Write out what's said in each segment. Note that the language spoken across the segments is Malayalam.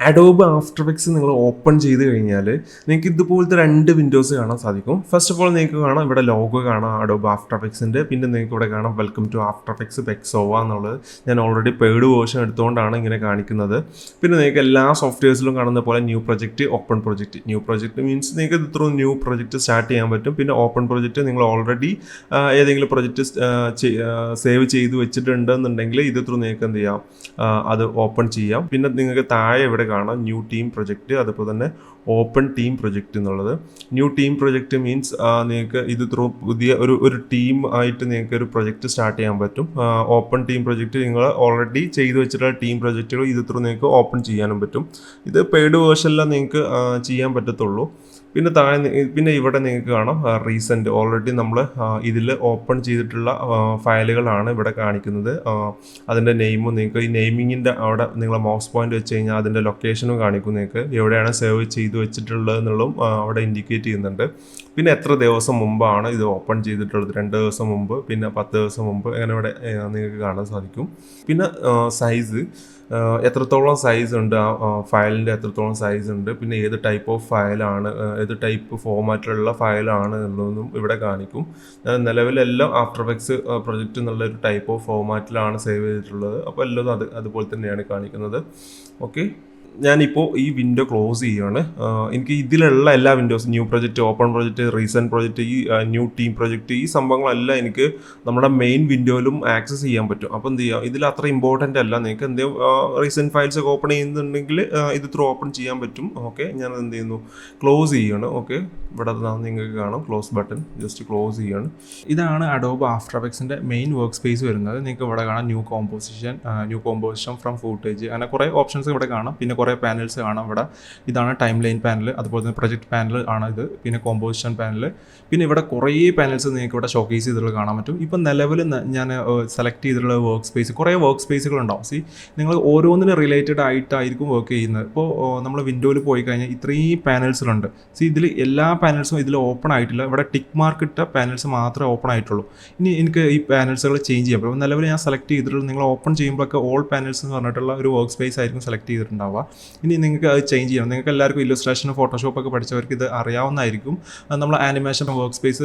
അഡോബ് ആഫ്റ്റർ എഫക്ട്സ് നിങ്ങൾ ഓപ്പൺ ചെയ്ത് കഴിഞ്ഞാൽ നിങ്ങൾക്ക് ഇതുപോലത്തെ 2 വിൻഡോസ് കാണാൻ സാധിക്കും. ഫസ്റ്റ് ഓഫ് ഓൾ നിങ്ങൾക്ക് കാണാം ഇവിടെ ലോഗോ കാണാം അഡോബ് ആഫ്റ്റർ എഫക്ട്സിൻ്റെ. പിന്നെ നിങ്ങൾക്ക് ഇവിടെ കാണാം വെൽക്കം ടു ആഫ്റ്റർ എഫക്ട്സ് ബെക്സോവ എന്നുള്ളത്. ഞാൻ ഓൾറെഡി പെയ്ഡ് വേർഷൻ എടുത്തുകൊണ്ടാണ് ഇങ്ങനെ കാണിക്കുന്നത്. പിന്നെ നിങ്ങൾക്ക് എല്ലാ സോഫ്റ്റ്വെയർസിലും കാണുന്ന പോലെ new project, open project. New project means നിങ്ങൾക്ക് ഇത് ത്രൂ ന്യൂ പ്രൊജക്റ്റ് സ്റ്റാർട്ട് ചെയ്യാൻ പറ്റും. പിന്നെ ഓപ്പൺ പ്രൊജക്റ്റ് നിങ്ങൾ ഓൾറെഡി ഏതെങ്കിലും പ്രൊജക്റ്റ് സേവ് ചെയ്ത് വെച്ചിട്ടുണ്ടെന്നുണ്ടെങ്കിൽ ഇത് ത്രൂ നിങ്ങൾക്ക് എന്ത് ചെയ്യാം, അത് ഓപ്പൺ ചെയ്യാം. പിന്നെ നിങ്ങൾക്ക് താഴെ ഇവിടെ കാണാം ന്യൂ ടീം പ്രൊജക്റ്റ്, അതുപോലെ തന്നെ ഓപ്പൺ ടീം പ്രൊജക്റ്റ് എന്നുള്ളത്. ന്യൂ ടീം പ്രൊജക്റ്റ് മീൻസ് നിങ്ങൾക്ക് ഇത് ത്രൂ പുതിയ ഒരു ടീം ആയിട്ട് നിങ്ങൾക്ക് ഒരു പ്രൊജക്റ്റ് സ്റ്റാർട്ട് ചെയ്യാൻ പറ്റും. ഓപ്പൺ ടീം പ്രൊജക്റ്റ് നിങ്ങൾ ഓൾറെഡി ചെയ്തു വെച്ചിട്ടുള്ള ടീം പ്രൊജക്റ്റുകൾ ഇത് ത്രൂ നിങ്ങൾക്ക് ഓപ്പൺ ചെയ്യാനും പറ്റും. ഇത് പെയ്ഡ് വേർഷനിലാണ് നിങ്ങൾക്ക് ചെയ്യാൻ പറ്റത്തുള്ളൂ. പിന്നെ ഇവിടെ നിങ്ങൾക്ക് കാണാം റീസെൻറ്റ് ഓൾറെഡി നമ്മൾ ഇതിൽ ഓപ്പൺ ചെയ്തിട്ടുള്ള ഫയലുകളാണ് ഇവിടെ കാണിക്കുന്നത്. അതിൻ്റെ നെയിമും നിങ്ങൾക്ക് ഈ നെയിമിങ്ങിൻ്റെ അവിടെ നിങ്ങൾ മൗസ് പോയിന്റ് വെച്ച് കഴിഞ്ഞാൽ അതിൻ്റെ ലൊക്കേഷനും കാണിക്കും. നിങ്ങൾക്ക് എവിടെയാണ് സേവ് ചെയ്ത് വെച്ചിട്ടുള്ളത് എന്നുള്ളതും അവിടെ ഇൻഡിക്കേറ്റ് ചെയ്യുന്നുണ്ട്. പിന്നെ എത്ര ദിവസം മുമ്പാണ് ഇത് ഓപ്പൺ ചെയ്തിട്ടുള്ളത്, 2 ദിവസം മുമ്പ്, പിന്നെ 10 ദിവസം മുമ്പ്, അങ്ങനെ ഇവിടെ നിങ്ങൾക്ക് കാണാൻ സാധിക്കും. പിന്നെ സൈസ്, എത്രത്തോളം സൈസ് ഉണ്ട്, ആ ഫയലിൻ്റെ എത്രത്തോളം സൈസ് ഉണ്ട്, പിന്നെ ഏത് ടൈപ്പ് ഓഫ് ഫയലാണ്, ഏത് ടൈപ്പ് ഫോമാറ്റിലുള്ള ഫയലാണ് എന്നുള്ളതും ഇവിടെ കാണിക്കും. നിലവിലെല്ലാം ആഫ്റ്റർ എഫക്ട്സ് പ്രൊജക്റ്റ് എന്നുള്ള ഒരു ടൈപ്പ് ഓഫ് ഫോമാറ്റിലാണ് സേവ് ചെയ്തിട്ടുള്ളത്. അപ്പോൾ എല്ലാം അതുപോലെ തന്നെയാണ് കാണിക്കുന്നത്. ഓക്കെ, ഞാനിപ്പോൾ ഈ വിൻഡോ ക്ലോസ് ചെയ്യുകയാണ്. എനിക്ക് ഇതിലുള്ള എല്ലാ വിൻഡോസും, new project, open project, recent project, ഈ ന്യൂ ടീം പ്രൊജക്റ്റ്, ഈ സംഭവങ്ങളെല്ലാം എനിക്ക് നമ്മുടെ മെയിൻ വിൻഡോയിലും ആക്സസ് ചെയ്യാൻ പറ്റും. അപ്പോൾ എന്ത് ചെയ്യുക, ഇതിൽ അത്ര ഇമ്പോർട്ടൻ്റ് അല്ല. നിങ്ങൾക്ക് എന്തെങ്കിലും റീസെൻറ്റ് ഫയൽസ് ഒക്കെ ഓപ്പൺ ചെയ്യുന്നുണ്ടെങ്കിൽ ഇത് ത്രൂ ഓപ്പൺ ചെയ്യാൻ പറ്റും. ഓക്കെ, ഞാൻ എന്ത് ചെയ്യുന്നു, ക്ലോസ് ചെയ്യുകയാണ്. ഓക്കെ, ഇവിടെ നിങ്ങൾക്ക് കാണാം ക്ലോസ് ബട്ടൺ, ജസ്റ്റ് ക്ലോസ് ചെയ്യുകയാണ്. ഇതാണ് അഡോബ് ആഫ്റ്റർ എഫക്ട്സിൻ്റെ മെയിൻ വർക്ക് സ്പേസ് വരുന്നത്. നിങ്ങൾക്ക് ഇവിടെ കാണാം ന്യൂ കോമ്പോസിഷൻ ഫ്രം ഫൂട്ടേജ്, അങ്ങനെ കുറേ ഓപ്ഷൻസ് ഇവിടെ കാണാം. പിന്നെ കുറേ പാനൽസ് കാണാം ഇവിടെ. ഇതാണ് ടൈം ലൈൻ പാനൽ, അതുപോലെ തന്നെ പ്രൊജക്ട് പാനൽ ആണ് ഇത്. പിന്നെ കോമ്പോസിഷൻ പാനൽ, പിന്നെ ഇവിടെ കുറേ പാനൽസ് നിങ്ങൾക്ക് ഇവിടെ ഷോക്കേസ് ചെയ്തിട്ടുള്ളത് കാണാൻ പറ്റും. ഇപ്പം നിലവിൽ ഞാൻ സെലക്ട് ചെയ്തിട്ടുള്ള വർക്ക് സ്പേസ്, കുറേ വർക്ക് സ്പേസുകളുണ്ടാവും. നിങ്ങൾ ഓരോന്നിനും റിലേറ്റഡ് ആയിട്ടായിരിക്കും വർക്ക് ചെയ്യുന്നത്. ഇപ്പോൾ നമ്മൾ വിൻഡോയിൽ പോയി കഴിഞ്ഞാൽ ഇത്രയും പാനൽസിലുണ്ട്. ഇതിൽ എല്ലാ പാനൽസും ഇതിൽ ഓപ്പൺ ആയിട്ടില്ല. ഇവിടെ ടിക്ക് മാർക്ക് ഇട്ട പാനൽസ് മാത്രമേ ഓപ്പൺ ആയിട്ടുള്ളൂ. ഇനി എനിക്ക് ഈ പാനൽസുകൾ ചേഞ്ച് ചെയ്യാം. അപ്പോൾ നിലവിൽ ഞാൻ സെലക്ട് ചെയ്തിട്ടുള്ളത്, നിങ്ങൾ ഓപ്പൺ ചെയ്യുമ്പോഴൊക്കെ ഓൾ പാനൽസ് എന്ന് പറഞ്ഞിട്ടുള്ള ഒരു വർക്ക് സ്പേസ് ആയിരിക്കും സെലക്ട് ചെയ്തിട്ടുണ്ടാവുക. ഇനി നിങ്ങൾക്ക് അത് ചേഞ്ച് ചെയ്യണം. നിങ്ങൾക്ക് എല്ലാവർക്കും ഇല്ലസ്ട്രേഷനും ഫോട്ടോഷോപ്പൊക്കെ പഠിച്ചവർക്ക് ഇത് അറിയാവുന്നതായിരിക്കും. നമ്മൾ ആനിമേഷൻ വർക്ക് സ്പേസ്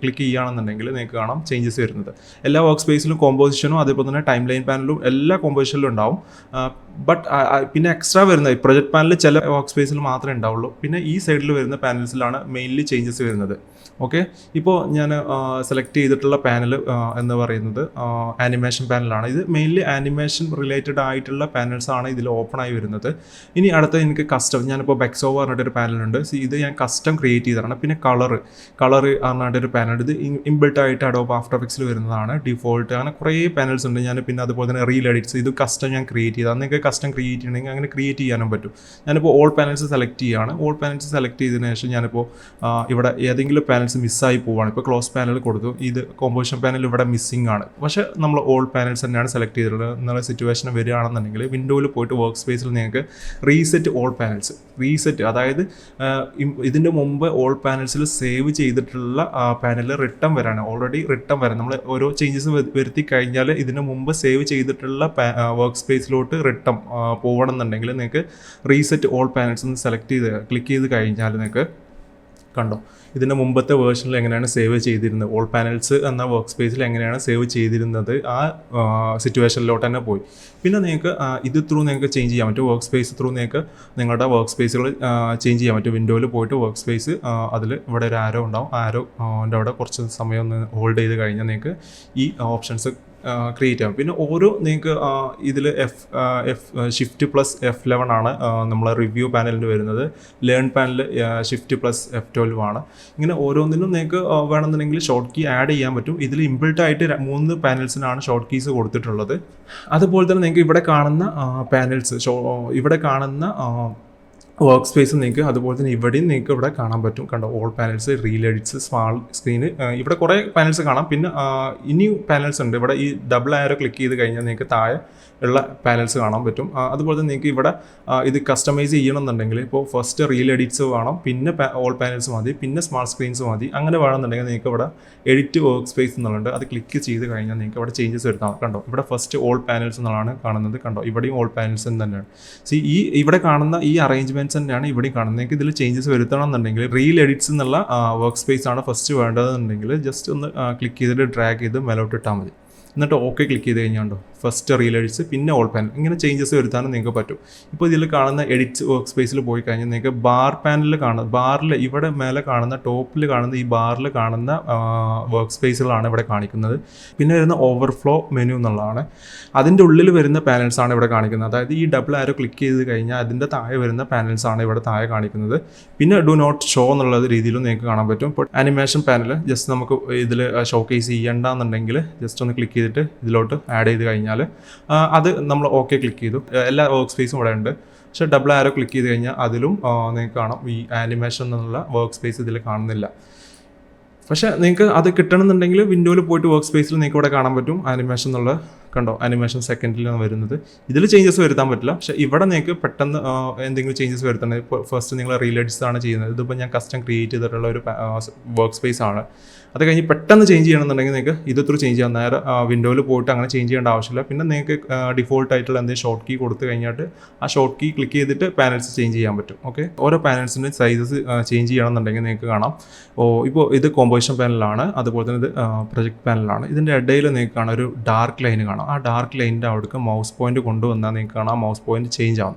ക്ലിക്ക് ചെയ്യുകയാണെന്നുണ്ടെങ്കിൽ നിങ്ങൾക്ക് കാണാം ചേഞ്ചസ് വരുന്നത്. എല്ലാ വർക്ക് സ്പേസിലും കോമ്പോസിഷനും അതേപോലെ തന്നെ ടൈം ലൈൻ പാനലും എല്ലാ കോമ്പോസിഷനിലും ഉണ്ടാവും. ബട്ട് പിന്നെ എക്സ്ട്രാ വരുന്ന പ്രൊജക്ട് പാനലിൽ ചില വർക്ക് സ്പേസിൽ മാത്രമേ ഉണ്ടാവുള്ളൂ. പിന്നെ ഈ സൈഡിൽ വരുന്ന പാനൽസിലാണ് മെയിൻലി ചേഞ്ചസ് വരുന്നത്. ഓക്കെ, ഇപ്പോൾ ഞാൻ സെലക്ട് ചെയ്തിട്ടുള്ള പാനൽ എന്ന് പറയുന്നത് ആനിമേഷൻ പാനലാണ്. ഇത് മെയിൻലി ആനിമേഷൻ റിലേറ്റഡ് ആയിട്ടുള്ള പാനൽസാണ് ഇതിൽ ഓപ്പൺ ആയി വരുന്നത്. ഇനി അടുത്ത എനിക്ക് കസ്റ്റം, ഞാനിപ്പോൾ ബെക്സോവ പറഞ്ഞിട്ടൊരു പാനലുണ്ട്. ഇത് ഞാൻ കസ്റ്റം ക്രിയേറ്റ് ചെയ്തതാണ്. പിന്നെ കളർ പറഞ്ഞിട്ടൊരു പാനൽ, ഇത് ഇൻബിൽട്ട് ആയിട്ട് അഡോബ് ആഫ്റ്റർ എഫക്ട്സിൽ വരുന്നതാണ്. ഡിഫോൾട്ട്, അങ്ങനെ കുറേ പാനൽസ് ഉണ്ട്. ഞാൻ പിന്നെ അതുപോലെ തന്നെ റീൽ എഡിറ്റ്സ്, ഇത് കസ്റ്റം ഞാൻ ക്രിയേറ്റ് ചെയ്തതാണ്. നിങ്ങൾക്ക് കസ്റ്റം ക്രിയേറ്റ് ചെയ്യണമെങ്കിൽ അങ്ങനെ ക്രിയേറ്റ് ചെയ്യാനും പറ്റും. ഞാനിപ്പോൾ ഓൾ പാനൽസ് സെലക്ട് ചെയ്യുകയാണ്. ഓൾ പാനൽസ് സെലക്ട് ചെയ്തതിന് ശേഷം ഞാനിപ്പോൾ ഇവിടെ ഏതെങ്കിലും പാനൽസ് മിസ്സായി പോവുകയാണ്. ഇപ്പോൾ ക്ലോസ് പാനൽ കൊടുത്തു, ഇത് കോമ്പോസിഷൻ പാനൽ ഇവിടെ മിസ്സിംഗ് ആണ്. പക്ഷേ നമ്മൾ ഓൾ പാനൽസ് തന്നെയാണ് സെലക്ട് ചെയ്തിട്ടുള്ളത് എന്നുള്ള സിറ്റുവേഷൻ വരികയാണെന്നുണ്ടെങ്കിൽ വിൻഡോയിൽ പോയിട്ട് വർക്ക് സ്പേസിൽ നിങ്ങൾക്ക് റീസെറ്റ് ഓൾ പാനൽസ്, അതായത് ഇതിൻ്റെ മുമ്പ് ഓൾ പാനൽസിൽ സേവ് ചെയ്തിട്ടുള്ള പാനൽ റിട്ടേൺ വരാണ്. ഓൾറെഡി റിട്ടേൺ വരാൻ നമ്മൾ ഓരോ ചേഞ്ചസ് വരുത്തി കഴിഞ്ഞാൽ ഇതിന് മുമ്പ് സേവ് ചെയ്തിട്ടുള്ള വർക്ക് സ്പേസിലോട്ട് റിട്ടേൺ പോകണമെന്നുണ്ടെങ്കിൽ നിങ്ങൾക്ക് റീസെറ്റ് ഓൾ പാനൽസ് എന്ന് ക്ലിക്ക് ചെയ്ത് കഴിഞ്ഞാൽ നിങ്ങൾക്ക് കണ്ടോ ഇതിൻ്റെ മുമ്പത്തെ വേർഷനിൽ എങ്ങനെയാണ് സേവ് ചെയ്തിരുന്നത്, ഓൾ പാനൽസ് എന്ന വർക്ക് സ്പേസിൽ എങ്ങനെയാണ് സേവ് ചെയ്തിരുന്നത്, ആ സിറ്റുവേഷനിലോട്ട് തന്നെ പോയി. പിന്നെ നിങ്ങൾക്ക് ഇത് ത്രൂ നിങ്ങൾക്ക് ചേഞ്ച് ചെയ്യാൻ പറ്റും. വർക്ക് സ്പേസ് ത്രൂ നിങ്ങൾക്ക് നിങ്ങളുടെ വർക്ക് സ്പേസുകൾ ചേഞ്ച് ചെയ്യാൻ പറ്റും. വിൻഡോയിൽ പോയിട്ട് വർക്ക് സ്പേസ്, അതിൽ ഇവിടെ ഒരു ആരോ ഉണ്ടാവും. ആരോൻ്റെ അവിടെ കുറച്ച് സമയം ഒന്ന് ഹോൾഡ് ചെയ്ത് കഴിഞ്ഞാൽ നിങ്ങൾക്ക് ഈ ഓപ്ഷൻസ് ക്രിയേറ്റ് ചെയ്യാം. പിന്നെ ഓരോ നിങ്ങൾക്ക് ഇതിൽ ഷിഫ്റ്റ് പ്ലസ് F11 ആണ് നമ്മളെ റിവ്യൂ പാനലിൽ വരുന്നത്. Learn panel shift plus F12 ആണ്. ഇങ്ങനെ ഓരോന്നിനും നിങ്ങൾക്ക് വേണമെന്നുണ്ടെങ്കിൽ ഷോർട്ട് കീ ആഡ് ചെയ്യാൻ പറ്റും. ഇതിൽ ഇൻബിൽട്ട് ആയിട്ട് 3 പാനൽസിനാണ് ഷോർട്ട് കീസ് കൊടുത്തിട്ടുള്ളത്. അതുപോലെ തന്നെ നിങ്ങൾക്ക് ഇവിടെ കാണുന്ന പാനൽസ്, ഇവിടെ കാണുന്ന വർക്ക് സ്പേസ് നിങ്ങൾക്ക് അതുപോലെ തന്നെ ഇവിടെയും നിങ്ങൾക്ക് ഇവിടെ കാണാൻ പറ്റും. കണ്ടോ, all panels, reel edits, small screen, ഇവിടെ കുറേ പാനൽസ് കാണാം. പിന്നെ ഇനിയും പാനൽസ് ഉണ്ട്. ഇവിടെ ഈ ഡബിൾ ആരോ ക്ലിക്ക് ചെയ്ത് കഴിഞ്ഞാൽ നിങ്ങൾക്ക് താഴെ ഉള്ള പാനൽസ് കാണാൻ പറ്റും. അതുപോലെ തന്നെ നിങ്ങൾക്ക് ഇവിടെ ഇത് കസ്റ്റമൈസ് ചെയ്യണമെന്നുണ്ടെങ്കിൽ ഇപ്പോൾ ഫസ്റ്റ് റീൽ എഡിറ്റ്സ് വേണം, പിന്നെ ഓൾ പാനൽസ് മതി, പിന്നെ സ്മാൾ സ്ക്രീൻസ് മതി. അങ്ങനെ വേണമെന്നുണ്ടെങ്കിൽ നിങ്ങൾക്ക് ഇവിടെ എഡിറ്റ് വർക്ക് സ്പേസ് എന്നുള്ളത് അത് ക്ലിക്ക് ചെയ്ത് കഴിഞ്ഞാൽ നിങ്ങൾക്ക് ഇവിടെ ചേഞ്ചസ് വരുത്താം. കണ്ടോ, ഇവിടെ ഫസ്റ്റ് ഓൾ പാനൽസ് എന്നുള്ളതാണ് കാണുന്നത്. കണ്ടോ, ഇവിടെയും ഓൾ പാനൽസ് തന്നെയാണ്. ഇവിടെ കാണുന്ന ഈ അറേഞ്ച്മെന്റ്സ് തന്നെയാണ് ഇവിടെയും കാണുന്നത്. നിങ്ങൾക്ക് ഇതിൽ ചേഞ്ചസ് വരുത്തണം എന്നുണ്ടെങ്കിൽ റീൽ എഡിറ്റ്സ് എന്നുള്ള വർക്ക് സ്പേസ് ആണ് ഫസ്റ്റ് വേണ്ടതെന്നുണ്ടെങ്കിൽ ജസ്റ്റ് ഒന്ന് ക്ലിക്ക് ചെയ്തിട്ട് ഡ്രാഗ് ചെയ്ത് മേലോട്ട് ഇട്ടാൽ മതി. എന്നിട്ട് ഓക്കെ ക്ലിക്ക് ചെയ്ത് കഴിഞ്ഞാണ്ടോ ഫസ്റ്റ് റീൽ എഡിറ്റ്സ്, പിന്നെ ഓൾ പാനൽ, ഇങ്ങനെ ചേഞ്ചസ് വരുത്താനും നിങ്ങൾക്ക് പറ്റും. ഇപ്പോൾ ഇതിൽ കാണുന്ന എഡിറ്റ്സ് വർക്ക് സ്പേസിൽ പോയി കഴിഞ്ഞാൽ നിങ്ങൾക്ക് ബാർ പാനലിൽ കാണുന്ന, ബാറിൽ ഇവിടെ മേലെ കാണുന്ന, ടോപ്പിൽ കാണുന്ന ഈ ബാറിൽ കാണുന്ന വർക്ക് സ്പേസുകളാണ് ഇവിടെ കാണിക്കുന്നത്. പിന്നെ വരുന്ന ഓവർഫ്ലോ മെനു എന്നുള്ളതാണ്. അതിൻ്റെ ഉള്ളിൽ വരുന്ന പാനൽസാണ് ഇവിടെ കാണിക്കുന്നത്. അതായത് ഈ ഡബിൾ ആരോ ക്ലിക്ക് ചെയ്ത് കഴിഞ്ഞാൽ അതിൻ്റെ താഴെ വരുന്ന പാനൽസാണ് ഇവിടെ താഴെ കാണിക്കുന്നത്. പിന്നെ ഡു നോട്ട് ഷോ എന്നുള്ള രീതിയിലും നിങ്ങൾക്ക് കാണാൻ പറ്റും. ഇപ്പോൾ ആനിമേഷൻ പാനൽ ജസ്റ്റ് നമുക്ക് ഇതിൽ ഷോ കേസ് ചെയ്യേണ്ടെന്നുണ്ടെങ്കിൽ ജസ്റ്റ് ഒന്ന് ക്ലിക്ക് ചെയ്തിട്ട് ഇതിലോട്ട് ആഡ് ചെയ്ത് കഴിഞ്ഞാൽ അത് നമ്മൾ ഓക്കെ ക്ലിക്ക് ചെയ്തു. എല്ലാ വർക്ക് സ്പേസും ഇവിടെ ഉണ്ട്. പക്ഷേ ഡബിൾ ആരോ ക്ലിക്ക് ചെയ്ത് കഴിഞ്ഞാൽ അതിലും നിങ്ങൾക്ക് കാണാം ഈ ആനിമേഷൻ എന്നുള്ള വർക്ക് സ്പേസ് ഇതിൽ കാണുന്നില്ല. പക്ഷേ നിങ്ങൾക്ക് അത് കിട്ടണമെന്നുണ്ടെങ്കിൽ വിൻഡോയിൽ പോയിട്ട് വർക്ക് സ്പേസിൽ നിങ്ങൾക്ക് ഇവിടെ കാണാൻ പറ്റും ആനിമേഷൻ എന്നുള്ള. കണ്ടോ, ആനിമേഷൻ സെക്കൻഡിലാണ് വരുന്നത്. ഇതിൽ ചേഞ്ചസ് വരുത്താൻ പറ്റില്ല. പക്ഷേ ഇവിടെ നിങ്ങൾക്ക് പെട്ടെന്ന് എന്തെങ്കിലും ചേഞ്ചസ് വരുത്തണം. ഇപ്പോൾ ഫസ്റ്റ് നിങ്ങൾ റീൽ എഡിറ്റ്സ് ആണ് ചെയ്യുന്നത്. ഇതിപ്പോൾ ഞാൻ കസ്റ്റം ക്രിയേറ്റ് ചെയ്തിട്ടുള്ള ഒരു വർക്ക് സ്പേസ് ആണ്. അത് കഴിഞ്ഞ് പെട്ടെന്ന് ചേഞ്ച് ചെയ്യണമെന്നുണ്ടെങ്കിൽ നിങ്ങൾക്ക് ഇത് ത്രൂ ചേഞ്ച് ചെയ്യാം. നേരെ വിൻഡോയിൽ പോയിട്ട് അങ്ങനെ ചേഞ്ച് ചെയ്യേണ്ട ആവശ്യമില്ല. പിന്നെ നിങ്ങൾക്ക് ഡിഫോൾട്ട് ആയിട്ടുള്ള എന്തെങ്കിലും ഷോർട്ട് കീ കൊടുത്തു കഴിഞ്ഞിട്ട് ആ ഷോർട്ട് കീ ക്ലിക്ക് ചെയ്തിട്ട് പാനൽസ് ചേഞ്ച് ചെയ്യാൻ പറ്റും. ഓക്കെ, ഓരോ പാനൽസിൻ്റെ സൈസസ് ചേഞ്ച് ചെയ്യണമെന്നുണ്ടെങ്കിൽ നിങ്ങൾക്ക് കാണാം. ഇപ്പോൾ ഇത് കോമ്പോസിഷൻ പാനലാണ്, അതുപോലെ തന്നെ ഇത് പ്രൊജക്ട് പാനലാണ്. ഇതിൻ്റെ ഇടയിൽ നിങ്ങൾക്ക് കാണാം ഒരു ഡാർക്ക് ലൈൻ കാണാം. ആ ഡാർക്ക് ലൈനിൻ്റെ അവിടേക്ക് മൗസ് പോയിന്റ് കൊണ്ടുവന്നാൽ നിങ്ങൾക്ക് കാണാം മൗസ് പോയിന്റ് ചേഞ്ച് ആവും.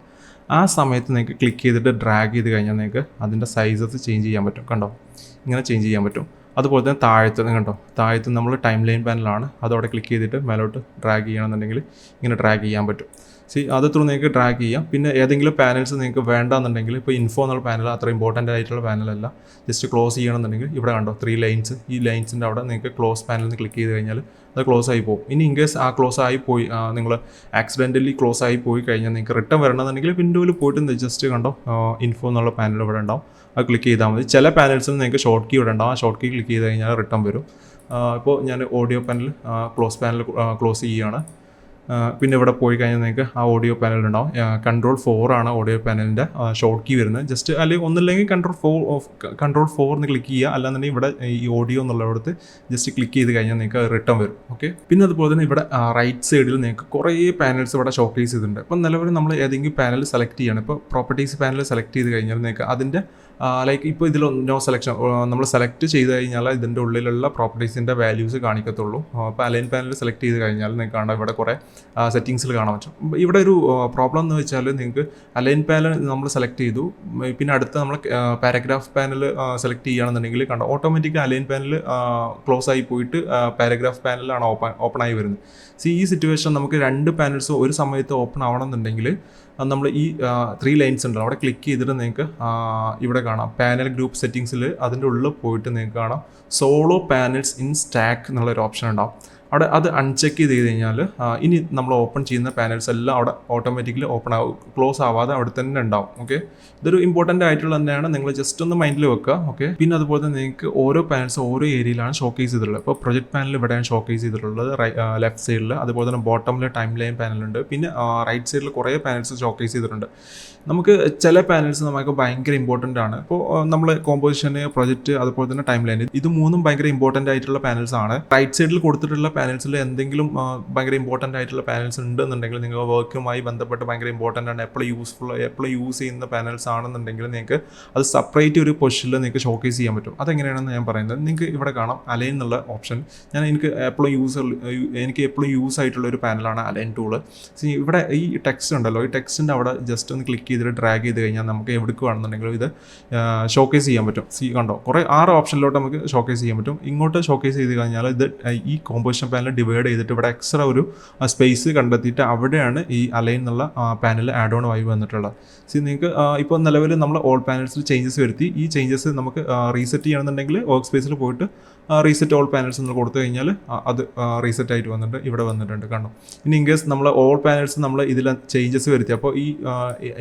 ആ സമയത്ത് നിങ്ങൾക്ക് ക്ലിക്ക് ചെയ്തിട്ട് ഡ്രാഗ് ചെയ്ത് കഴിഞ്ഞാൽ നിങ്ങൾക്ക് അതിൻ്റെ സൈസസ് ചേഞ്ച് ചെയ്യാൻ പറ്റും. കണ്ടോ, ഇങ്ങനെ ചേഞ്ച് ചെയ്യാൻ പറ്റും. അതുപോലെ തന്നെ താഴത്ത് കണ്ടോ, താഴത്ത് നമ്മൾ ടൈം ലൈൻ പാനലാണ്. അതവിടെ ക്ലിക്ക് ചെയ്തിട്ട് മേലോട്ട് ഡ്രാഗ് ചെയ്യണമെന്നുണ്ടെങ്കിൽ ഇങ്ങനെ ഡ്രാഗ് ചെയ്യാൻ പറ്റും. അത് ത്രൂ നിങ്ങൾക്ക് ഡ്രാഗ് ചെയ്യാം. പിന്നെ ഏതെങ്കിലും പാനൽസ് നിങ്ങൾക്ക് വേണ്ടെന്നുണ്ടെങ്കിൽ, ഇപ്പോൾ ഇൻഫോ എന്നുള്ള പാനൽ അത്ര ഇമ്പോർട്ടൻ്റ് ആയിട്ടുള്ള പാനലല്ല, ജസ്റ്റ് ക്ലോസ് ചെയ്യണമെന്നുണ്ടെങ്കിൽ ഇവിടെ കണ്ടോ 3 ലൈൻസ്. ഈ ലൈൻസിൻ്റെ അവിടെ നിങ്ങൾക്ക് ക്ലോസ് പാനലിൽ നിന്ന് ക്ലിക്ക് ചെയ്ത് കഴിഞ്ഞാൽ അത് ക്ലോസ് ആയി പോകും. ഇനി ഇൻ കേസ് ആ ക്ലോസ് ആയി പോയി, നിങ്ങൾ ആക്സിഡൻ്റലി ക്ലോസ് ആയി പോയി കഴിഞ്ഞാൽ നിങ്ങൾക്ക് റിട്ടേൺ വരണമെന്നുണ്ടെങ്കിൽ വിൻഡോയിൽ പോയിട്ട് ജസ്റ്റ് കണ്ടോ ഇൻഫോ എന്നുള്ള പാനൽ ഇവിടെ ഉണ്ടാവും. അത് ക്ലിക്ക് ചെയ്താൽ മതി. ചില പാനൽസിൽ നിങ്ങൾക്ക് ഷോർട്ട് കീ ഇവിടെ ഉണ്ടാവും. ആ ഷോർട്ട് കീ ക്ലിക്ക് ചെയ്ത് കഴിഞ്ഞാൽ റിട്ടേൺ വരും. ഇപ്പോൾ ഞാൻ ഓഡിയോ പാനൽ ക്ലോസ് ക്ലോസ് ചെയ്യുകയാണ്. പിന്നെ ഇവിടെ പോയി കഴിഞ്ഞാൽ നിങ്ങൾക്ക് ആ ഓഡിയോ പാനൽ ഉണ്ടാവും. Ctrl 4 ആണ് ഓഡിയോ പാനലിൻ്റെ ഷോർട്ട് കീ വരുന്നത്. ജസ്റ്റ് അല്ലെങ്കിൽ ഒന്നില്ലെങ്കിൽ Ctrl 4 എന്ന് ക്ലിക്ക് ചെയ്യുക. അല്ലാന്നുണ്ടെങ്കിൽ ഇവിടെ ഈ ഓഡിയോ എന്നുള്ളിടത്ത് ജസ്റ്റ് ക്ലിക്ക് ചെയ്ത് കഴിഞ്ഞാൽ നിങ്ങൾക്ക് റിട്ടേൺ വരും. ഓക്കെ, പിന്നെ അതുപോലെ തന്നെ ഇവിടെ റൈറ്റ് സൈഡിൽ നിങ്ങൾക്ക് കുറേ പാനൽസ് ഇവിടെ ഷോക്കേസ് ചെയ്തിട്ടുണ്ട്. ഇപ്പം നിലവിൽ നമ്മൾ ഏതെങ്കിലും പാനൽ സെലക്ട് ചെയ്യണം. ഇപ്പോൾ പ്രോപ്പർട്ടീസ് പാനൽ സെലക്ട് ചെയ്ത് കഴിഞ്ഞാൽ നിങ്ങൾക്ക് അതിൻ്റെ ലൈക്ക് ഇപ്പോൾ ഇതിൽ നോ സെലക്ഷൻ നമ്മൾ സെലക്ട് ചെയ്ത് കഴിഞ്ഞാൽ ഇതിൻ്റെ ഉള്ളിലുള്ള പ്രോപ്പർട്ടീസിൻ്റെ വാല്യൂസ് കാണിക്കത്തുള്ളൂ. അപ്പോൾ അലൈൻ പാനൽ സെലക്ട് ചെയ്ത് കഴിഞ്ഞാൽ നിങ്ങൾക്ക് കാണാം ഇവിടെ കുറേ സെറ്റിങ്സിൽ കാണാൻ പറ്റും. ഇവിടെ ഒരു പ്രോബ്ലം എന്ന് വെച്ചാൽ നിങ്ങൾക്ക് അലൈൻ പാനൽ നമ്മൾ സെലക്ട് ചെയ്തു, പിന്നെ അടുത്ത് നമ്മൾ പാരഗ്രാഫ് പാനൽ സെലക്ട് ചെയ്യുകയാണെന്നുണ്ടെങ്കിൽ കണ്ടോ ഓട്ടോമാറ്റിക്കലി അലൈൻ പാനൽ ക്ലോസ് ആയി പോയിട്ട് പാരഗ്രാഫ് പാനലാണ് ഓപ്പൺ ആയി വരുന്നത്. ഈ സിറ്റുവേഷൻ നമുക്ക് 2 പാനൽസ് ഒരു സമയത്ത് ഓപ്പൺ ആവണമെന്നുണ്ടെങ്കിൽ നമ്മൾ ഈ 3 ലൈൻസ് ഉണ്ടല്ലോ അവിടെ ക്ലിക്ക് ചെയ്തിട്ട് നിങ്ങൾക്ക് ഇവിടെ കാണാം പാനൽ ഗ്രൂപ്പ് സെറ്റിങ്സിൽ അതിൻ്റെ ഉള്ളിൽ പോയിട്ട് നിങ്ങൾക്ക് കാണാം സോളോ പാനൽസ് ഇൻ സ്റ്റാക്ക് എന്നുള്ളൊരു ഓപ്ഷൻ ഉണ്ടാവും. അവിടെ അത് അൺചെക്ക് ചെയ്ത് കഴിഞ്ഞാൽ ഇനി നമ്മൾ ഓപ്പൺ ചെയ്യുന്ന പാനൽസ് എല്ലാം അവിടെ ഓട്ടോമാറ്റിക്കലി ഓപ്പൺ ആവും, ക്ലോസ് ആവാതെ അവിടെ തന്നെ ഉണ്ടാവും. ഓക്കെ, ഇതൊരു ഇമ്പോർട്ടൻ്റ് ആയിട്ടുള്ള തന്നെയാണ്, നിങ്ങൾ ജസ്റ്റ് ഒന്ന് മൈൻഡിൽ വെക്കുക. ഓക്കെ, പിന്നെ അതുപോലെ തന്നെ നിങ്ങൾക്ക് ഓരോ പാനൽസ് ഓരോ ഏരിയയിലാണ് ഷോക്കേസ് ചെയ്തിട്ടുള്ളത്. ഇപ്പോൾ പ്രൊജക്ട് പാനൽ ഇവിടെയാണ് ഷോക്കേസ് ചെയ്തിട്ടുള്ളത് ലെഫ്റ്റ് സൈഡിൽ. അതുപോലെ തന്നെ ബോട്ടമിൽ ടൈം ലൈൻ പാനലുണ്ട്. പിന്നെ റൈറ്റ് സൈഡിൽ കുറേ പാനൽസ് ഷോക്കേസ് ചെയ്തിട്ടുണ്ട്. നമുക്ക് ചില പാനൽസ് നമുക്ക് ഭയങ്കര ഇമ്പോർട്ടൻ്റ് ആണ്. ഇപ്പോൾ നമ്മൾ കോമ്പോസിഷൻ, പ്രൊജക്റ്റ്, അതുപോലെ തന്നെ ടൈം ലൈൻ, ഇത് 3 ഭയങ്കര ഇമ്പോർട്ടൻ്റ് ആയിട്ടുള്ള പാനൽസ് ആണ്. റൈറ്റ് സൈഡിൽ കൊടുത്തിട്ടുള്ള പാനൽസിൽ എന്തെങ്കിലും ഭയങ്കര ഇമ്പോർട്ടൻ്റ് ആയിട്ടുള്ള പാനൽസ് ഉണ്ടെന്നുണ്ടെങ്കിൽ നിങ്ങൾ വർക്കുമായി ബന്ധപ്പെട്ട് ഭയങ്കര ഇമ്പോർട്ടൻ്റ് ആണ്, എപ്പോഴും യൂസ് ചെയ്യുന്ന പാനൽസ് ആണെന്നുണ്ടെങ്കിൽ നിങ്ങൾക്ക് അത് സെപ്പറേറ്റ് ഒരു പൊസിഷനിൽ നിങ്ങൾക്ക് ഷോക്കേസ് ചെയ്യാൻ പറ്റും. അതെങ്ങനെയാണെന്ന് ഞാൻ പറയുന്നത്, നിങ്ങൾക്ക് ഇവിടെ കാണാം അലൈൻ എന്നുള്ള ഓപ്ഷൻ. എനിക്ക് എപ്പോഴും യൂസ് ആയിട്ടുള്ള ഒരു പാനലാണ് അലൈൻ ടൂള്. ഇവിടെ ഈ ടെക്സ്റ്റ് ഉണ്ടല്ലോ, ഈ ടെക്സ്റ്റിൻ്റെ അവിടെ ജസ്റ്റ് ഒന്ന് ക്ലിക്ക് ചെയ്തിട്ട് ഡ്രാഗ് ചെയ്ത് കഴിഞ്ഞാൽ നമുക്ക് എവിടേക്ക് വേണമെന്നുണ്ടെങ്കിലും ഇത് ഷോക്കേസ് ചെയ്യാൻ പറ്റും. കണ്ടോ കുറേ 6 ഓപ്ഷനിലോട്ട് നമുക്ക് ഷോക്കേസ് ചെയ്യാൻ പറ്റും. ഇങ്ങോട്ട് ഷോക്കേസ് ചെയ്ത് കഴിഞ്ഞാൽ ഇത് ഈ കോമ്പോസിഷൻ പാനൽ ഡിവൈഡ് ചെയ്തിട്ട് ഇവിടെ എക്സ്ട്രാ ഒരു സ്പേസ് കണ്ടെത്തിയിട്ട് അവിടെയാണ് ഈ അലൈൻ എന്നുള്ള പാനൽ ആഡ് ഓൺ ആയി വന്നിട്ടുള്ളത്. നിങ്ങൾക്ക് ഇപ്പോൾ നിലവിൽ നമ്മൾ ഓൾ പാനൽസിൽ ചേഞ്ചസ് വരുത്തി. ഈ ചേഞ്ചസ് നമുക്ക് റീസെറ്റ് ചെയ്യണമെന്നുണ്ടെങ്കിൽ വർക്ക് സ്പേസിൽ പോയിട്ട് റീസെറ്റ് ഓൾ പാനൽസ് എന്ന് കൊടുത്തു കഴിഞ്ഞാൽ അത് റീസെറ്റ് ആയിട്ട് വന്നിട്ട് ഇവിടെ വന്നിട്ടുണ്ട് കണ്ടോ. ഇനി ഇൻ കേസ് നമ്മൾ ഓൾ പാനൽസ് നമ്മൾ ഇതിൽ ചേഞ്ചസ് വരുത്തി, അപ്പോൾ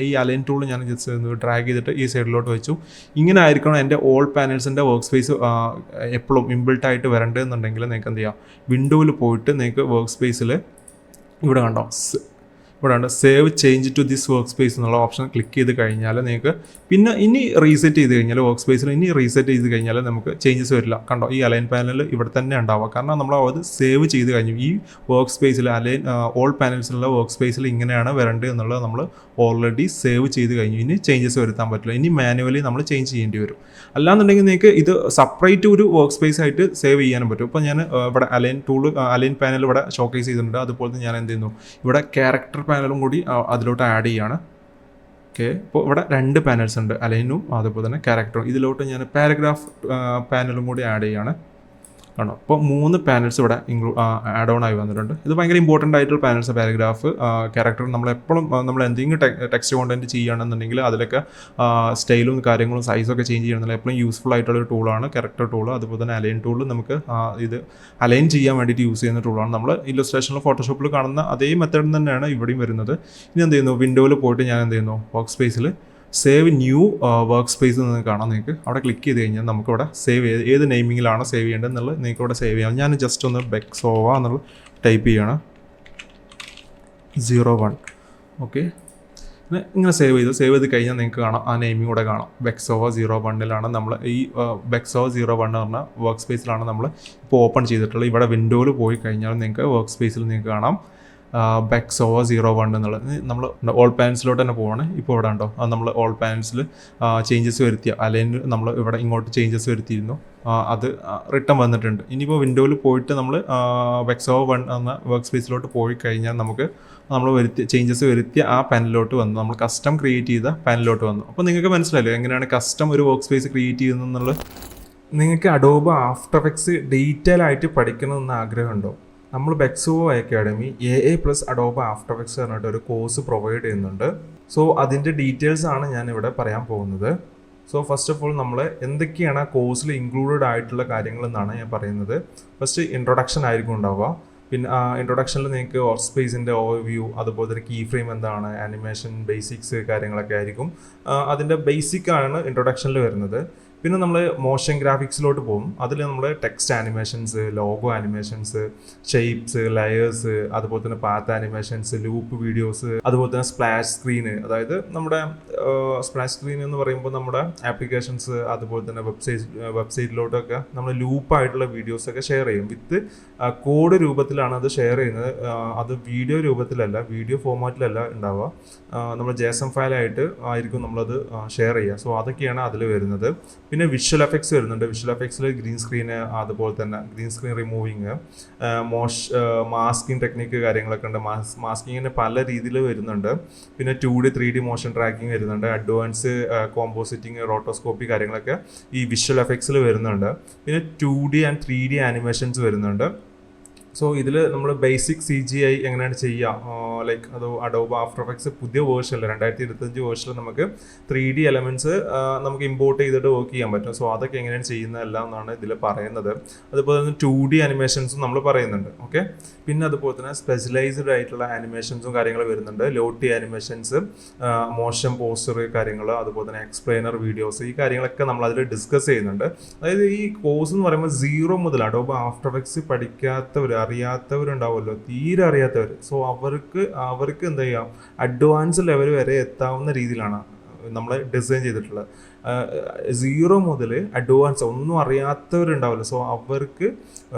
ഈ അലൈൻ ടൂൾ ഞാൻ ജസ്റ്റ് ഡ്രാഗ് ചെയ്തിട്ട് ഈ സൈഡിലോട്ട് വെച്ചു. ഇങ്ങനെ ആയിരിക്കണം എൻ്റെ ഓൾ പാനൽസിൻ്റെ വർക്ക് സ്പേസ് എപ്പോഴും ഇൻബിൽട്ട് ആയിട്ട് വരേണ്ടതെന്നുണ്ടെങ്കിൽ നിങ്ങൾക്ക് എന്ത് ചെയ്യാം, വിൻഡോയിൽ പോയിട്ട് നിങ്ങൾക്ക് വർക്ക് സ്പേസിൽ ഇവിടെ കണ്ടോ, ഇവിടെ ഉണ്ട് save change to this workspace എന്നുള്ള ഓപ്ഷൻ ക്ലിക്ക് ചെയ്ത് കഴിഞ്ഞാൽ നിങ്ങൾക്ക് പിന്നെ ഇനി റീസെറ്റ് ചെയ്ത് കഴിഞ്ഞാൽ വർക്ക് സ്പേസിൽ ഇനി റീസെറ്റ് ചെയ്ത് കഴിഞ്ഞാൽ നമുക്ക് ചേഞ്ചസ് വരില്ല. കണ്ടോ, ഈ അലൈൻ പാനൽ ഇവിടെ തന്നെ ഉണ്ടാവുക, കാരണം നമ്മൾ അത് സേവ് ചെയ്ത് കഴിഞ്ഞു. ഈ വർക്ക് സ്പേസിൽ ഓൾ പാനൽസിലുള്ള വർക്ക് സ്പേസിൽ ഇങ്ങനെയാണ് വരേണ്ടത് എന്നുള്ളത് നമ്മൾ ഓൾറെഡി സേവ് ചെയ്ത് കഴിഞ്ഞു. ഇനി ചേഞ്ചസ് വരുത്താൻ പറ്റില്ല, ഇനി മാനുവലി നമ്മൾ ചേഞ്ച് ചെയ്യേണ്ടി വരും. അല്ലാന്നുണ്ടെങ്കിൽ നിങ്ങൾക്ക് ഇത് സെപ്പറേറ്റ് ഒരു വർക്ക് സ്പേസ് ആയിട്ട് സേവ് ചെയ്യാനും പറ്റും. ഇപ്പോൾ ഞാൻ ഇവിടെ അലൈൻ പാനൽ ഇവിടെ ഷോക്കേസ് ചെയ്തിട്ടുണ്ട്. അതുപോലെ ഞാൻ എന്ത് ചെയ്യുന്നു, ഇവിടെ ക്യാരക്ടർ പാനലും കൂടി അതിലോട്ട് ആഡ് ചെയ്യാണ്. ഓക്കെ, ഇപ്പോൾ ഇവിടെ 2 പാനൽസ് ഉണ്ട്, അലൈനും അതുപോലെ തന്നെ ക്യാരക്ടറും. ഇതിലോട്ട് ഞാൻ പാരഗ്രാഫ് പാനലും കൂടി ആഡ് ചെയ്യാണ്. ആണോ, അപ്പോൾ 3 പാനൽസ് ഇവിടെ ആഡ് ഓൺ ആയി വന്നിട്ടുണ്ട്. ഇത് ഭയങ്കര ഇമ്പോർട്ടൻ്റ് ആയിട്ടുള്ള പാനൽസ്, പാരഗ്രാഫ്, ക്യാരക്ടർ. നമ്മളെപ്പോഴും നമ്മൾ എന്തെങ്കിലും ടെക്സ്റ്റ് കോണ്ടന്റ് ചെയ്യുകയാണെന്നുണ്ടെങ്കിൽ അതിലൊക്കെ സ്റ്റൈലും കാര്യങ്ങളും സൈസൊക്കെ ചേഞ്ച് ചെയ്യണമെന്നില്ല, എപ്പോഴും യൂസ്ഫുൾ ആയിട്ടുള്ളൊരു ടൂളാണ് ക്യാരക്ടർ ടൂൾ. അതുപോലെ തന്നെ അലൈൻ ടൂൾ നമുക്ക് ഇത് അലൈൻ ചെയ്യാൻ വേണ്ടിയിട്ട് യൂസ് ചെയ്യുന്ന ടൂളാണ്. നമ്മൾ ഇല്ലസ്ട്രേഷനിൽ ഫോട്ടോഷോപ്പിൽ കാണുന്ന അതേ മെത്തേഡ് തന്നെയാണ് ഇവിടെയും വരുന്നത്. ഇനി എന്ത് ചെയ്യുന്നു, വിൻഡോയിൽ പോയിട്ട് ഞാൻ എന്ത് ചെയ്യുന്നു, വർക്ക് സ്പേസിൽ സേവ് ന്യൂ വർക്ക് സ്പേസ് എന്ന് കാണാം. നിങ്ങൾക്ക് അവിടെ ക്ലിക്ക് ചെയ്ത് കഴിഞ്ഞാൽ നമുക്കിവിടെ സേവ് ഏത് നെയിമിങ്ങിലാണ് സേവ് ചെയ്യേണ്ടത് എന്നുള്ളത് നിങ്ങൾക്ക് ഇവിടെ സേവ് ചെയ്യാം. ഞാൻ ജസ്റ്റ് ഒന്ന് ബെക്സോവ എന്നുള്ളത് ടൈപ്പ് ചെയ്യണം, 01. ഓക്കെ, ഇങ്ങനെ സേവ് ചെയ്ത് കഴിഞ്ഞാൽ നിങ്ങൾക്ക് കാണാം ആ നെയിമിങ് കൂടെ കാണാം. ബെക്സോവ 01 നമ്മൾ ഈ ബെക്സോവ 01 എന്ന് പറഞ്ഞ വർക്ക് സ്പേസിലാണ് നമ്മൾ ഇപ്പോൾ ഓപ്പൺ ചെയ്തിട്ടുള്ളത്. ഇവിടെ വിൻഡോയിൽ പോയി കഴിഞ്ഞാൽ നിങ്ങൾക്ക് വർക്ക് സ്പേസിൽ നിങ്ങൾക്ക് കാണാം ബെക്സോവ 01 എന്നുള്ളത്. നമ്മൾ ഓൾ പാനൽസിലോട്ട് തന്നെ പോവാണ്. ഇപ്പോൾ ഇവിടെ ഉണ്ടോ, നമ്മൾ ഓൾ പാനൽസിൽ ചേഞ്ചസ് വരുത്തിയ അല്ലെങ്കിൽ നമ്മൾ ഇവിടെ ഇങ്ങോട്ട് ചേഞ്ചസ് വരുത്തിയിരുന്നു, അത് റിട്ടേൺ വന്നിട്ടുണ്ട്. ഇനിയിപ്പോൾ വിൻഡോയിൽ പോയിട്ട് നമ്മൾ ബെക്സോവ 1 എന്ന വർക്ക് സ്പേസിലോട്ട് പോയി കഴിഞ്ഞാൽ നമുക്ക് നമ്മൾ ചേഞ്ചസ് വരുത്തിയ ആ പാനലിലോട്ട് വന്നു, നമ്മൾ കസ്റ്റം ക്രിയേറ്റ് ചെയ്ത പാനലിലോട്ട് വന്നു. അപ്പോൾ നിങ്ങൾക്ക് മനസ്സിലായല്ലോ എങ്ങനെയാണ് കസ്റ്റം ഒരു വർക്ക് സ്പേസ് ക്രിയേറ്റ് ചെയ്യുന്നത്. നിങ്ങൾക്ക് അഡോബ് ആഫ്റ്റർ എഫക്ട്സ് ഡീറ്റെയിൽ ആയിട്ട് പഠിക്കണമെന്ന് ആഗ്രഹമുണ്ടോ? നമ്മൾ Bexovo academy AA+ Adobe After Effects പറഞ്ഞിട്ട് ഒരു കോഴ്സ് പ്രൊവൈഡ് ചെയ്യുന്നുണ്ട്. സോ അതിൻ്റെ ഡീറ്റെയിൽസ് ആണ് ഞാൻ ഇവിടെ പറയാൻ പോകുന്നത്. സോ ഫസ്റ്റ് ഓഫ് ഓൾ നമ്മൾ എന്തൊക്കെയാണ് ആ കോഴ്സിൽ ഇൻക്ലൂഡഡ് ആയിട്ടുള്ള കാര്യങ്ങൾ എന്നാണ് ഞാൻ പറയുന്നത്. ഫസ്റ്റ് ഇൻട്രൊഡക്ഷൻ ആയിരിക്കും ഉണ്ടാവുക. പിന്നെ ഇൻട്രൊഡക്ഷനിൽ നിങ്ങൾക്ക് വർക്ക് സ്പേസിൻ്റെ ഓവർവ്യൂ, അതുപോലെ തന്നെ കീ ഫ്രെയിം എന്താണ്, ആനിമേഷൻ ബേസിക്സ് കാര്യങ്ങളൊക്കെ ആയിരിക്കും. അതിൻ്റെ ബേസിക് ആണ് ഇൻട്രൊഡക്ഷനിൽ വരുന്നത്. പിന്നെ നമ്മൾ മോഷൻ ഗ്രാഫിക്സിലോട്ട് പോകും. അതിൽ നമ്മൾ text animations, logo animations, shapes, layers, അതുപോലെ തന്നെ പാത്ത് ആനിമേഷൻസ്, ലൂപ്പ് വീഡിയോസ്, അതുപോലെ തന്നെ സ്പ്ലാഷ് സ്ക്രീന്. അതായത് നമ്മുടെ സ്പ്ലാഷ് സ്ക്രീൻ എന്ന് പറയുമ്പോൾ നമ്മുടെ ആപ്ലിക്കേഷൻസ്, അതുപോലെ തന്നെ വെബ്സൈറ്റിലോട്ടൊക്കെ നമ്മൾ ലൂപ്പായിട്ടുള്ള വീഡിയോസൊക്കെ ഷെയർ ചെയ്യും. വിത്ത് കോഡ് രൂപത്തിലാണ് അത് ഷെയർ ചെയ്യുന്നത്. അത് വീഡിയോ രൂപത്തിലല്ല, വീഡിയോ ഫോർമാറ്റിലല്ല ഉണ്ടാവുക. നമ്മൾ JSON ഫയലായിട്ട് ആയിരിക്കും നമ്മളത് ഷെയർ ചെയ്യുക. സോ അതൊക്കെയാണ് അതിൽ വരുന്നത്. പിന്നെ വിഷ്വൽ എഫക്ട്സ് വരുന്നുണ്ട്. വിഷ്വൽ എഫക്ട്സിൽ ഗ്രീൻ സ്ക്രീന്, അതുപോലെ തന്നെ green screen removing, masking technique കാര്യങ്ങളൊക്കെ ഉണ്ട്. മാസ്കിങ്ങിന് പല രീതിയിൽ വരുന്നുണ്ട്. പിന്നെ 2D 3D മോഷൻ ട്രാക്കിംഗ് വരുന്നുണ്ട്. അഡ്വാൻസ് കോമ്പോസിറ്റിങ്, റോട്ടോസ്കോപ്പി കാര്യങ്ങളൊക്കെ ഈ വിഷ്വൽ എഫക്ട്സിൽ വരുന്നുണ്ട്. പിന്നെ 2D and 3D ആനിമേഷൻസ് വരുന്നുണ്ട്. സോ ഇതിൽ നമ്മൾ ബേസിക് CGI എങ്ങനെയാണ് ചെയ്യുക, ലൈക്ക് അത് അഡോബ് ആഫ്റ്റർ എഫക്ട്സ് പുതിയ വേർഷനിൽ 2025 വേർഷനിൽ നമുക്ക് 3D എലമെൻറ്റ്സ് നമുക്ക് ഇമ്പോർട്ട് ചെയ്തിട്ട് വർക്ക് ചെയ്യാൻ പറ്റും. സോ അതൊക്കെ എങ്ങനെയാണ് ചെയ്യുന്നതെല്ലാം എന്നാണ് ഇതിൽ പറയുന്നത്. അതുപോലെ തന്നെ 2D ആനിമേഷൻസും നമ്മൾ പറയുന്നുണ്ട്. ഓക്കെ, പിന്നെ അതുപോലെ തന്നെ സ്പെഷ്യലൈസ്ഡ് ആയിട്ടുള്ള ആനിമേഷൻസും കാര്യങ്ങൾ വരുന്നുണ്ട്. ലോട്ടി ആനിമേഷൻസ്, മോഷൻ പോസ്റ്റർ കാര്യങ്ങൾ, അതുപോലെ തന്നെ എക്സ്പ്ലെയിനർ വീഡിയോസ്, ഈ കാര്യങ്ങളൊക്കെ നമ്മൾ അതിൽ ഡിസ്കസ് ചെയ്യുന്നുണ്ട്. അതായത് ഈ കോഴ്സ് എന്ന് പറയുമ്പോൾ 0 മുതൽ അഡോബ് ആഫ്റ്റർ എഫക്ട്സ് പഠിക്കാത്തവർ, അറിയാത്തവരുണ്ടാവുമല്ലോ, തീരെ അറിയാത്തവർ. സോ അവർക്ക് എന്താ ചെയ്യാം, അഡ്വാൻസ് ലെവൽ വരെ എത്താവുന്ന രീതിയിലാണ് നമ്മൾ ഡിസൈൻ ചെയ്തിട്ടുള്ളത്. 0 മുതൽ അഡ്വാൻസ് ഒന്നും അറിയാത്തവരുണ്ടാവില്ല. സോ അവർക്ക്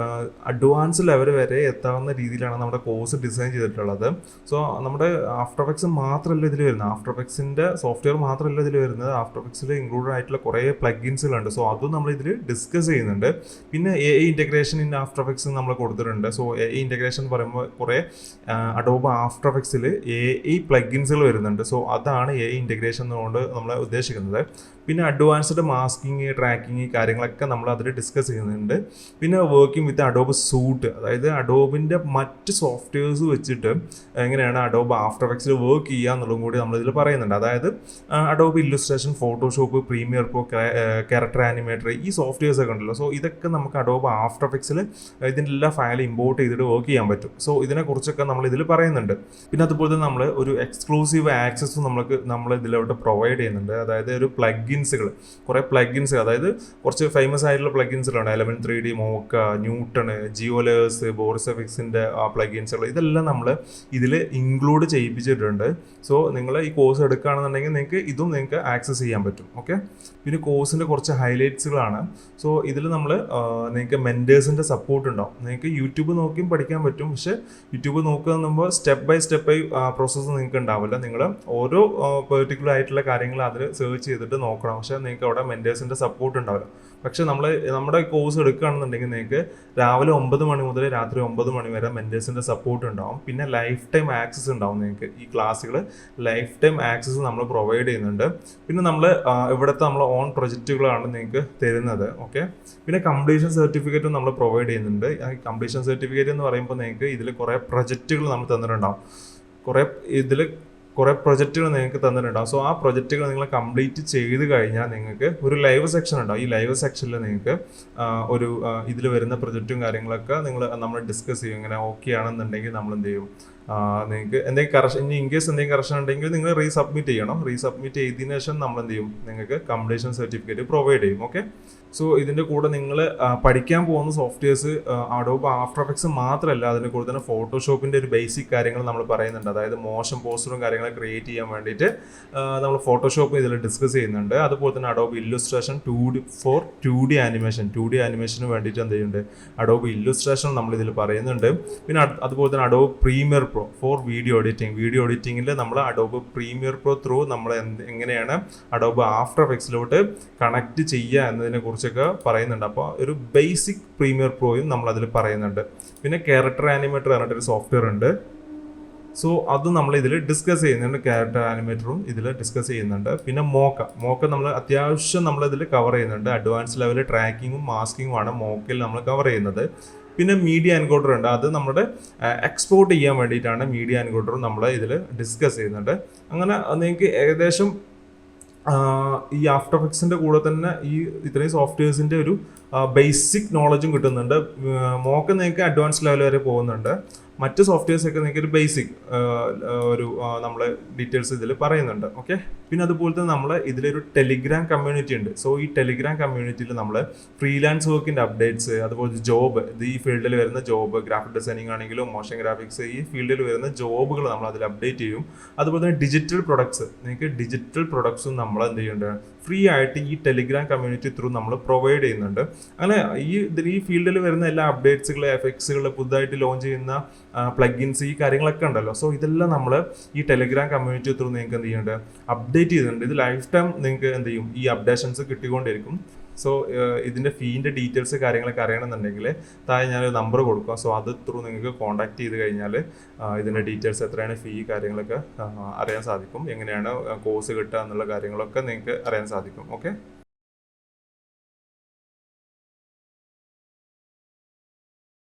അഡ്വാൻസ് ലെവൽ വരെ എത്താവുന്ന രീതിയിലാണ് നമ്മുടെ കോഴ്സ് ഡിസൈൻ ചെയ്തിട്ടുള്ളത്. സോ നമ്മുടെ ആഫ്റ്റർ എഫക്ട്സ് മാത്രമല്ല ഇതിൽ വരുന്നത്, ആഫ്റ്റർ എഫക്ട്സിൻ്റെ സോഫ്റ്റ്വെയർ മാത്രമല്ല ഇതിൽ വരുന്നത്, ആഫ്റ്റർ എഫക്ട്സിൽ ഇൻക്ലൂഡഡ് ആയിട്ടുള്ള കുറേ പ്ലഗിൻസുകളുണ്ട്. സോ അതും നമ്മൾ ഇതിൽ ഡിസ്കസ് ചെയ്യുന്നുണ്ട്. പിന്നെ AI integration in after effects നമ്മൾ കൊടുത്തിട്ടുണ്ട്. സോ AI ഇൻ്റഗ്രേഷൻ പറയുമ്പോൾ കുറേ അഡോബ് ആഫ്റ്റർ എഫക്ട്സിൽ AI പ്ലഗിൻസുകൾ വരുന്നുണ്ട്. സോ അതാണ് AI ഇൻ്റഗ്രേഷൻ എന്നുകൊണ്ട് നമ്മൾ ഉദ്ദേശിക്കുന്നത്. പിന്നെ അഡ്വാൻസ്ഡ് മാസ്കിങ്, ട്രാക്കിങ് കാര്യങ്ങളൊക്കെ നമ്മൾ അതിൽ ഡിസ്കസ് ചെയ്യുന്നുണ്ട്. പിന്നെ വർക്കിംഗ് വിത്ത് അഡോബ് സൂട്ട്, അതായത് അഡോബിൻ്റെ മറ്റ് സോഫ്റ്റ്വെയർസ് വെച്ചിട്ട് എങ്ങനെയാണ് അഡോബ് ആഫ്റ്റർ എഫക്ട്സിൽ വർക്ക് ചെയ്യുക എന്നുള്ളതും കൂടി നമ്മളിതിൽ പറയുന്നുണ്ട്. അതായത് Adobe illustration, Photoshop, premier pro, character animator, ഈ സോഫ്റ്റ്വെയർസ് ഒക്കെ ഉണ്ടല്ലോ. സോ ഇതൊക്കെ നമുക്ക് അഡോബ് ആഫ്റ്റർ എഫക്ട്സിൽ ഇതിൻ്റെ എല്ലാ ഫയൽ ഇമ്പോർട്ട് ചെയ്തിട്ട് വർക്ക് ചെയ്യാൻ പറ്റും. സോ ഇതിനെക്കുറിച്ചൊക്കെ നമ്മൾ ഇതിൽ പറയുന്നുണ്ട്. പിന്നെ അതുപോലെ തന്നെ നമ്മൾ ഒരു എക്സ്ക്ലൂസീവ് ആക്സസ് നമ്മൾ ഇതിലോട്ട് പ്രൊവൈഡ് ചെയ്യുന്നുണ്ട്. അതായത് ഒരു പ്ലഗിൻസുകൾ, കുറേ പ്ലഗിൻസ്, അതായത് കുറച്ച് ഫേമസ് ആയിട്ടുള്ള പ്ലഗിൻസുകളുണ്ട്. എലമെന്റ് 3D, മോക്ക, ന്യൂട്ടൺ, ജിയോലേഴ്സ്, ബോറിസ് എഫക്ട്സിൻ്റെ പ്ലഗിൻസുകൾ, ഇതെല്ലാം നമ്മൾ ഇതിൽ ഇൻക്ലൂഡ് ചെയ്യിപ്പിച്ചിട്ടുണ്ട്. സോ നിങ്ങൾ ഈ കോഴ്സ് എടുക്കുകയാണെന്നുണ്ടെങ്കിൽ നിങ്ങൾക്ക് ആക്സസ് ചെയ്യാൻ പറ്റും. ഓക്കെ. പിന്നെ കോഴ്സിൻ്റെ കുറച്ച് ഹൈലൈറ്റ്സുകളാണ്. സോ ഇതിൽ നിങ്ങൾക്ക് മെൻറ്റേഴ്സിൻ്റെ സപ്പോർട്ട് ഉണ്ടാവും. നിങ്ങൾക്ക് യൂട്യൂബ് നോക്കിയും പഠിക്കാൻ പറ്റും. പക്ഷേ യൂട്യൂബ് നോക്കുക എന്നുമ്പോൾ സ്റ്റെപ്പ് ബൈ പ്രോസസ്സ് നിങ്ങൾക്ക് ഉണ്ടാവില്ല. നിങ്ങൾ ഓരോ പെർട്ടിക്കുലർ ആയിട്ടുള്ള കാര്യങ്ങൾ അതിൽ സെർച്ച് ചെയ്തിട്ട് നോക്കണം. പക്ഷേ നിങ്ങൾക്ക് അവിടെ മെൻറ്റേഴ്സിൻ്റെ സപ്പോർട്ട് ഉണ്ടാവില്ല. പക്ഷേ നമ്മുടെ കോഴ്സ് എടുക്കുകയാണെന്നുണ്ടെങ്കിൽ നിങ്ങൾക്ക് രാവിലെ 9 മണി മുതൽ രാത്രി 9 മണി വരെ മെൻറ്റേഴ്സിൻ്റെ സപ്പോർട്ട് ഉണ്ടാവും. പിന്നെ ലൈഫ് ടൈം ആക്സസ് ഉണ്ടാവും. നിങ്ങൾക്ക് ഈ ക്ലാസ്സുകൾ ലൈഫ് ടൈം ആക്സസ് നമ്മൾ പ്രൊവൈഡ് ചെയ്യുന്നുണ്ട്. പിന്നെ ഇവിടുത്തെ നമ്മൾ ഓൺ പ്രൊജക്റ്റുകളാണ് നിങ്ങൾക്ക് തരുന്നത്. ഓക്കെ. പിന്നെ കംപ്ലീഷൻ സർട്ടിഫിക്കറ്റും നമ്മൾ പ്രൊവൈഡ് ചെയ്യുന്നുണ്ട്. കംപ്ലീഷൻ സർട്ടിഫിക്കറ്റ് എന്ന് പറയുമ്പോൾ നിങ്ങൾക്ക് ഇതിൽ കുറേ പ്രൊജക്റ്റുകൾ നമ്മൾ തന്നിട്ടുണ്ടാവും. കുറേ പ്രൊജക്റ്റുകൾ നിങ്ങൾക്ക് തന്നിട്ടുണ്ടാവും. സോ ആ പ്രൊജക്റ്റുകൾ നിങ്ങൾ കംപ്ലീറ്റ് ചെയ്ത് കഴിഞ്ഞാൽ നിങ്ങൾക്ക് ഒരു ലൈവ് സെക്ഷൻ ഉണ്ടാവും. ഈ ലൈവ് സെക്ഷനിൽ നിങ്ങൾക്ക് ഇതിൽ വരുന്ന പ്രൊജക്റ്റും കാര്യങ്ങളൊക്കെ നമ്മൾ ഡിസ്കസ് ചെയ്യും. ഇങ്ങനെ ഓക്കെ ആണെന്നുണ്ടെങ്കിൽ നമ്മൾ എന്ത് ചെയ്യും, നിങ്ങൾക്ക് എന്തെങ്കിലും ഇൻകേസ് എന്തെങ്കിലും കറക്ഷൻ ഉണ്ടെങ്കിൽ നിങ്ങൾ റീസബ്മിറ്റ് ചെയ്യണം. റീസബ്മിറ്റ് ചെയ്തതിനു ശേഷം നമ്മൾ എന്ത് ചെയ്യും, നിങ്ങൾക്ക് കംപ്ലീഷൻ സർട്ടിഫിക്കറ്റ് പ്രൊവൈഡ് ചെയ്യും. ഓക്കെ. സോ ഇതിൻ്റെ കൂടെ നിങ്ങൾ പഠിക്കാൻ പോകുന്ന സോഫ്റ്റ്വെയർസ് അഡോബ് ആഫ്റ്റർ എഫക്ട്സ് മാത്രമല്ല, അതിൻ്റെ കൂടെ തന്നെ ഫോട്ടോഷോപ്പിൻ്റെ ഒരു ബേസിക് കാര്യങ്ങൾ നമ്മൾ പറയുന്നുണ്ട്. അതായത് മോഷൻ പോസ്റ്ററും കാര്യങ്ങളും ക്രിയേറ്റ് ചെയ്യാൻ വേണ്ടിയിട്ട് നമ്മൾ ഫോട്ടോഷോപ്പ് ഇതിൽ ഡിസ്കസ് ചെയ്യുന്നുണ്ട്. അതുപോലെ തന്നെ Adobe illustration 2D animation, 2D ആനിമേഷന് വേണ്ടിയിട്ട് എന്ത് ചെയ്യുന്നുണ്ട്, അഡോബ് ഇല്ലുസ്ട്രേഷൻ നമ്മൾ ഇതിൽ പറയുന്നുണ്ട്. പിന്നെ അതുപോലെ തന്നെ Adobe Premiere Pro for video എഡിറ്റിംഗിൽ നമ്മൾ അഡോബ് പ്രീമിയർ പ്രോ ത്രൂ നമ്മൾ എങ്ങനെയാണ് അഡോബ് ആഫ്റ്റർ എഫക്ട്സിലോട്ട് കണക്ട് ചെയ്യുക എന്നതിനെ കുറിച്ചൊക്കെ പറയുന്നുണ്ട്. അപ്പോൾ ഒരു ബേസിക് പ്രീമിയർ പ്രോയും നമ്മൾ അതിൽ പറയുന്നുണ്ട്. പിന്നെ ക്യാരക്ടർ ആനിമേറ്റർ പറഞ്ഞിട്ടൊരു സോഫ്റ്റ്വെയർ ഉണ്ട്. സോ അത് നമ്മൾ ഇതിൽ ഡിസ്കസ് ചെയ്യുന്നുണ്ട്. ക്യാരക്ടർ ആനിമേറ്ററും ഇതിൽ ഡിസ്കസ് ചെയ്യുന്നുണ്ട്. പിന്നെ മോക്ക നമ്മൾ അത്യാവശ്യം നമ്മളിതിൽ കവർ ചെയ്യുന്നുണ്ട്. അഡ്വാൻസ് ലെവൽ ട്രാക്കിങ്ങും മാസ്കിങ്ങും ആണ് മോക്കിൽ നമ്മൾ കവർ ചെയ്യുന്നത്. പിന്നെ മീഡിയ എൻകോഡർ ഉണ്ട്. അത് നമ്മുടെ എക്സ്പോർട്ട് ചെയ്യാൻ വേണ്ടിയിട്ടാണ് മീഡിയ എൻകോഡറും നമ്മൾ ഇതിൽ ഡിസ്കസ് ചെയ്യുന്നുണ്ട്. അങ്ങനെ നിങ്ങൾക്ക് ഏകദേശം ഈ ആഫ്റ്റർ എഫക്ട്സിൻ്റെ കൂടെ തന്നെ ഇത്രയും സോഫ്റ്റ്വെയർസിൻ്റെ ഒരു ബേസിക് നോളജും കിട്ടുന്നുണ്ട്. മോക്ക് നിങ്ങൾക്ക് അഡ്വാൻസ് ലെവൽ വരെ പോകുന്നുണ്ട്. മറ്റ് സോഫ്റ്റ്വെയർസൊക്കെ നിങ്ങൾക്ക് ഒരു ബേസിക് നമ്മൾ ഡീറ്റെയിൽസ് ഇതിൽ പറയുന്നുണ്ട്. ഓക്കെ. പിന്നെ അതുപോലെ തന്നെ നമ്മൾ ഇതിലൊരു ടെലിഗ്രാം കമ്മ്യൂണിറ്റി ഉണ്ട്. സോ ഈ ടെലിഗ്രാം കമ്മ്യൂണിറ്റിയിൽ നമ്മൾ ഫ്രീലാൻസ് വർക്കിൻ്റെ അപ്ഡേറ്റ്സ്, അതുപോലെ ജോബ്, ഈ ഫീൽഡിൽ വരുന്ന ജോബ്, ഗ്രാഫിക് ഡിസൈനിങ് ആണെങ്കിലും മോഷൻ ഗ്രാഫിക്സ്, ഈ ഫീൽഡിൽ വരുന്ന ജോബുകൾ നമ്മൾ അതിൽ അപ്ഡേറ്റ് ചെയ്യും. അതുപോലെ തന്നെ ഡിജിറ്റൽ പ്രൊഡക്ട്സ്, നിങ്ങൾക്ക് ഡിജിറ്റൽ പ്രൊഡക്ട്സും നമ്മൾ എന്ത് ചെയ്യുന്നുണ്ട്, ഫ്രീ ആയിട്ട് ഈ ടെലിഗ്രാം കമ്മ്യൂണിറ്റി ത്രൂ നമ്മൾ പ്രൊവൈഡ് ചെയ്യുന്നുണ്ട്. അങ്ങനെ ഈ ഫീൽഡിൽ വരുന്ന എല്ലാ അപ്ഡേറ്റ്സുകൾ, എഫക്ട്സുകൾ, പുതുതായിട്ട് ലോഞ്ച് ചെയ്യുന്ന പ്ലഗിൻസ്, ഈ കാര്യങ്ങളൊക്കെ ഉണ്ടല്ലോ. സോ ഇതെല്ലാം നമ്മൾ ഈ ടെലിഗ്രാം കമ്മ്യൂണിറ്റി ത്രൂ നിങ്ങൾക്ക് എന്ത് ചെയ്യുന്നുണ്ട്, അപ്ഡേറ്റ് ചെയ്യുന്നുണ്ട്. ഇത് ലൈഫ് ടൈം നിങ്ങൾക്ക് എന്ത് ചെയ്യും, ഈ അപ്ഡേഷൻസ് കിട്ടിക്കൊണ്ടിരിക്കും. സോ ഇതിൻ്റെ ഫീൻ്റെ ഡീറ്റെയിൽസ് കാര്യങ്ങളൊക്കെ അറിയണമെന്നുണ്ടെങ്കിൽ താഴെ ഞാനൊരു നമ്പർ കൊടുക്കാം. സോ അത് ത്രൂ നിങ്ങൾക്ക് കോൺടാക്ട് ചെയ്ത് കഴിഞ്ഞാൽ ഇതിൻ്റെ ഡീറ്റെയിൽസ്, എത്രയാണ് ഫീ, കാര്യങ്ങളൊക്കെ അറിയാൻ സാധിക്കും. എങ്ങനെയാണ് കോഴ്സ് കിട്ടുക എന്നുള്ള കാര്യങ്ങളൊക്കെ നിങ്ങൾക്ക് അറിയാൻ സാധിക്കും. ഓക്കെ.